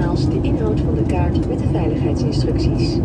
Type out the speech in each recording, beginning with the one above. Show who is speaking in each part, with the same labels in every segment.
Speaker 1: nogmaals de inhoud van de kaart met de veiligheidsinstructies.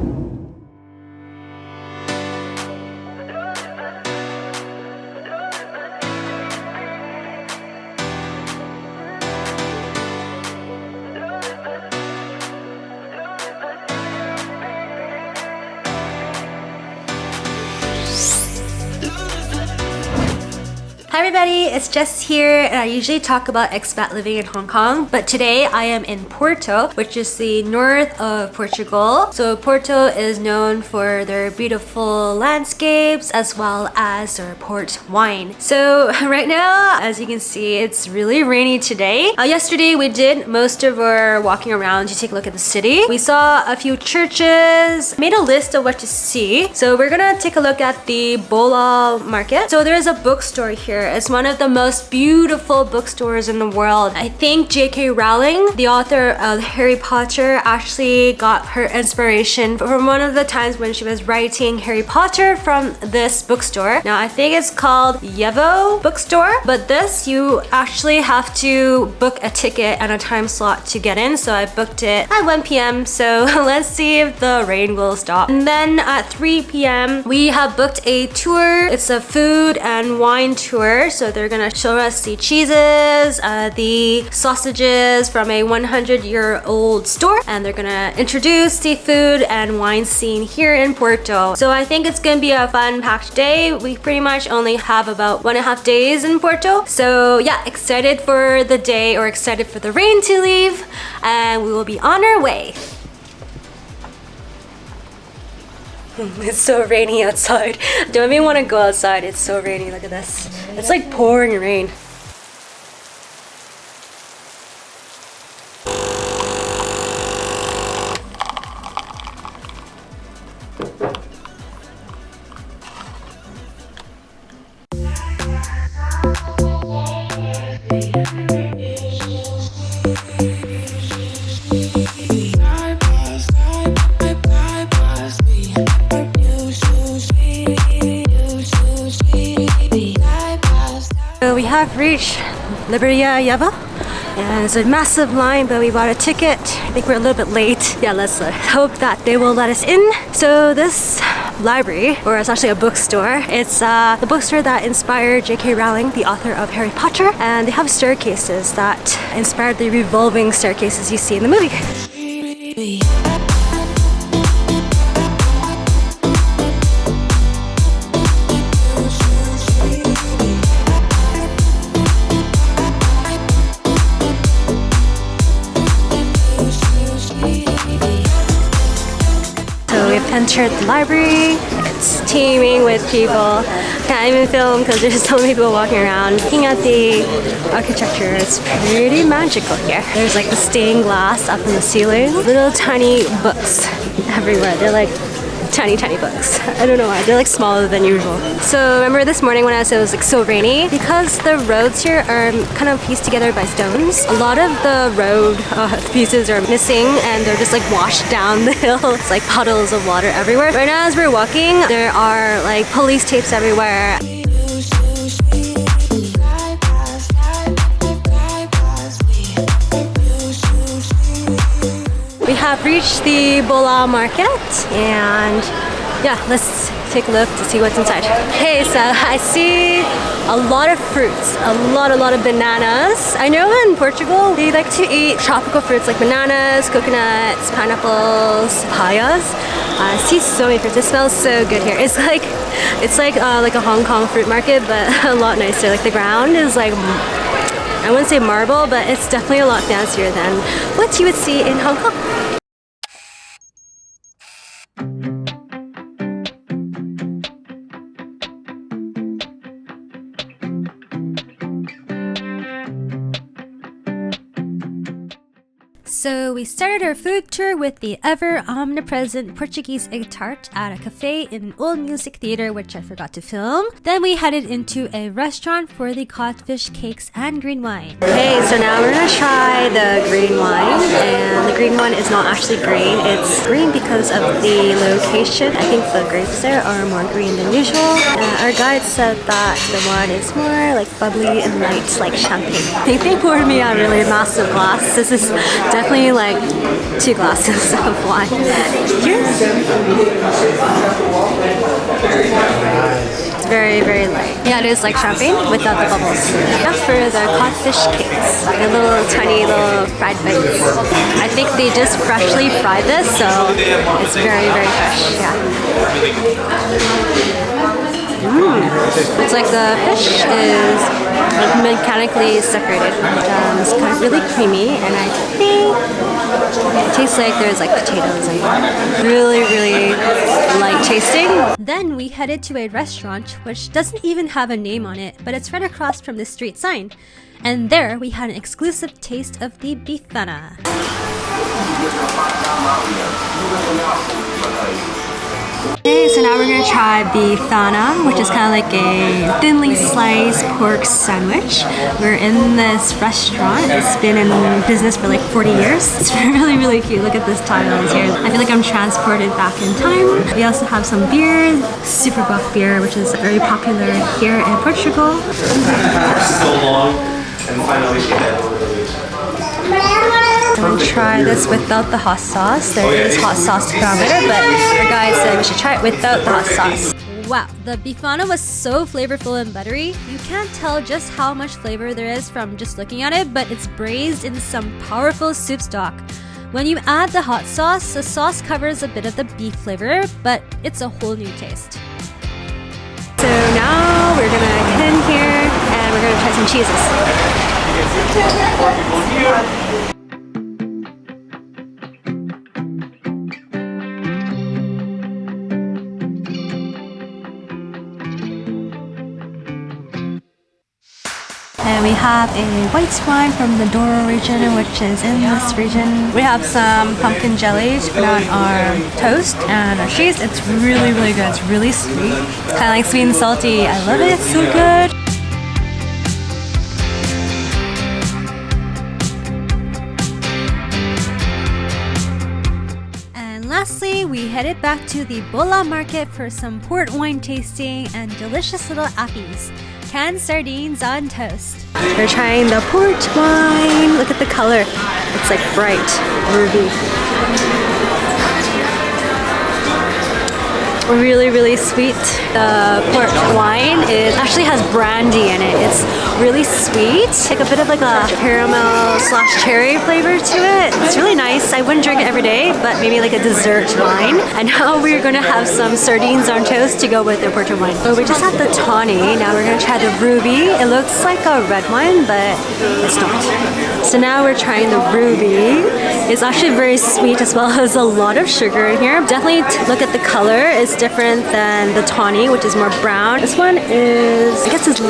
Speaker 2: Hi everybody, it's Jess here, and I usually talk about expat living in Hong Kong, but today I am in Porto, which is the north of Portugal. So Porto is known for their beautiful landscapes as well as their port wine. So right now, as you can see, it's really rainy today. Yesterday we did most of our walking around to take a look at the city. We saw a few churches, made a list of what to see. So we're gonna take a look at the Bolhao Market. So there's a bookstore here. It's one of the most beautiful bookstores in the world. I think J.K. Rowling, the author of Harry Potter, actually got her inspiration from one of the times when she was writing Harry Potter from this bookstore. Now I think it's called Yevo Bookstore, but this you actually have to book a ticket and a time slot to get in. So I booked it at 1 p.m. So let's see if the rain will stop. And then at 3 p.m. we have booked a tour. It's a food and wine tour. So they're gonna show us the cheeses, the sausages from a 100-year-old store, and they're gonna introduce the food and wine scene here in Porto. So I think it's gonna be a fun packed day. We pretty much only have about 1.5 days in Porto. So yeah, excited for the day, or excited for the rain to leave, and we will be on our way. It's so rainy outside. Don't even want to go outside. It's so rainy. Look at this. It's like pouring rain. So we have reached Libreria Lello, and it's a massive line, but we bought a ticket. I think we're a little bit late. Yeah, let's hope that they will let us in. So this library, or it's actually a bookstore, it's the bookstore that inspired J.K. Rowling, the author of Harry Potter, and they have staircases that inspired the revolving staircases you see in the movie. We've entered the library. It's teeming with people. Can't even film because there's so many people walking around. Looking at the architecture, it's pretty magical here. There's like the stained glass up in the ceiling. Little tiny books everywhere. They're like tiny books. I don't know why. They're like smaller than usual. So remember this morning when I said it was like so rainy? Because the roads here are kind of pieced together by stones. A lot of the road pieces are missing and they're just like washed down the hill. It's like puddles of water everywhere. Right now as we're walking, there are like police tapes everywhere. We have reached the Bolhao Market, and yeah, let's take a look to see what's inside. Okay, so I see a lot of fruits, a lot of bananas. I know in Portugal they like to eat tropical fruits like bananas, coconuts, pineapples, papayas. I see so many fruits. It smells so good here. It's like a Hong Kong fruit market, but a lot nicer. Like the ground is like, I wouldn't say marble, but it's definitely a lot fancier than what you would see in Hong Kong. So we started our food tour with the ever omnipresent Portuguese egg tart at a cafe in Old Music Theatre, which I forgot to film. Then we headed into a restaurant for the cod fish cakes and green wine. Okay, so now we're gonna try try the green wine, and the green one is not actually green. It's green because of the location. I think the grapes there are more green than usual. Our guide said that the wine is more like bubbly and light, like champagne. I think they poured me a really massive glass. This is definitely like 2 glasses of wine. Cheers! It's very, very light. Yeah, it is like champagne without the bubbles. As for the cod fish cakes, the little tiny little fried bites. I think they just freshly fried this, so it's very, very fresh. Yeah. It's like the fish is mechanically separated. It's kind of really creamy, and I think it tastes like there's like potatoes in it. Really, really light tasting. Then we headed to a restaurant which doesn't even have a name on it, but it's right across from the street sign. And there we had an exclusive taste of the Bifana. Okay, so now we're gonna try Bifana, which is kind of like a thinly sliced pork sandwich. We're in this restaurant. It's been in business for like 40 years. It's really, really cute. Look at this tiles here. I feel like I'm transported back in time. We also have some beer, super buff beer, which is very popular here in Portugal.
Speaker 3: So long, and finally she had.
Speaker 2: I'm gonna try this without the hot sauce. There is hot sauce to come with it, but our guy said we should try it without the hot sauce. Wow, the Bifana was so flavorful and buttery. You can't tell just how much flavor there is from just looking at it, but it's braised in some powerful soup stock. When you add the hot sauce, the sauce covers a bit of the beef flavor, but it's a whole new taste. So now we're gonna head in here and we're gonna try some cheeses. And we have a white wine from the Douro region, which is in this region. We have some pumpkin jelly to put on our toast and our cheese. It's really, really good. It's really sweet. It's kind of like sweet and salty. I love it. It's so good. And lastly, we headed back to the Bolhao Market for some port wine tasting and delicious little appies. Canned sardines on toast. We're trying the port wine. Look at the color. It's like bright ruby. Really, really sweet. The port wine actually has brandy in it. It's really sweet. Like a bit of like a caramel / cherry flavor to it. It's really nice. I wouldn't drink it every day, but maybe like a dessert wine. And now we're gonna have some sardines on toast to go with the port wine. So we just had the tawny. Now we're gonna try the ruby. It looks like a red wine, but it's not. So now we're trying the ruby. It's actually very sweet as well as a lot of sugar in here. Definitely look at the color. It's different than the tawny, which is more brown. This one is, I guess it's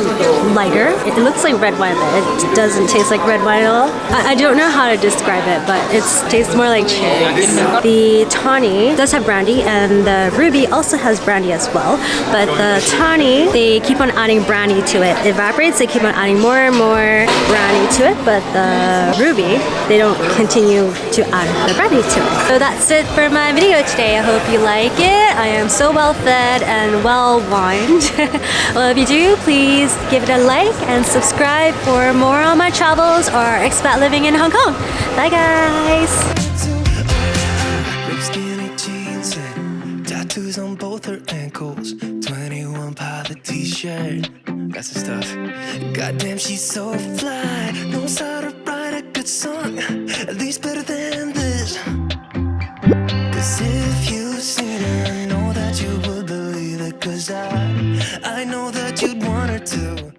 Speaker 2: lighter. It looks like red wine, but it doesn't taste like red wine at all. I don't know how to describe it, but it tastes more like cherries. The tawny does have brandy, and the ruby also has brandy as well. But the tawny, they keep on adding brandy to it. It evaporates, they keep on adding more and more brandy to it, but the ruby, they don't continue to add the brandy to it. So that's it for my video today. I hope you like it. I am so well fed and well wined. Well, if you do, please give it a like and subscribe for more on my travels or expat living in Hong Kong. Bye guys!
Speaker 4: Skinny jeans and tattoos on both her ankles. 21 pilot t-shirt, that's the stuff. Goddamn, she's so fly. Knows how to write a good song, at least better than this. 'Cause if you've seen her, I know that you would believe it. 'Cause I know that you'd want her to.